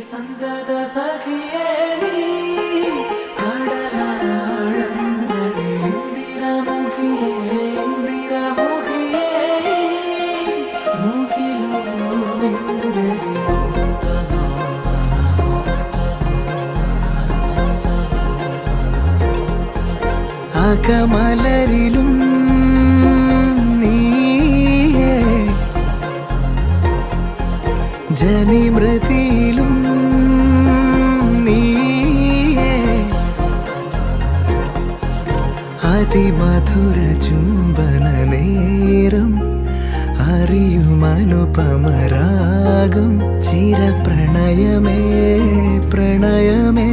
സന്തത സഖിയേ നീ കടലാഴങ്ങളിൽ ഇന്ദിരമുഖിയേ ഇന്ദിരമുഖിയേ മുഖിലോ വിണ്ടുലി അകമലരിലും നീയേ ജനിമൃതിയിലും നീയേ അതിമധുര ചുംബന നേരം അറിയുമനുപമരാഗം ചിരപ്രണയമേ പ്രണയമേ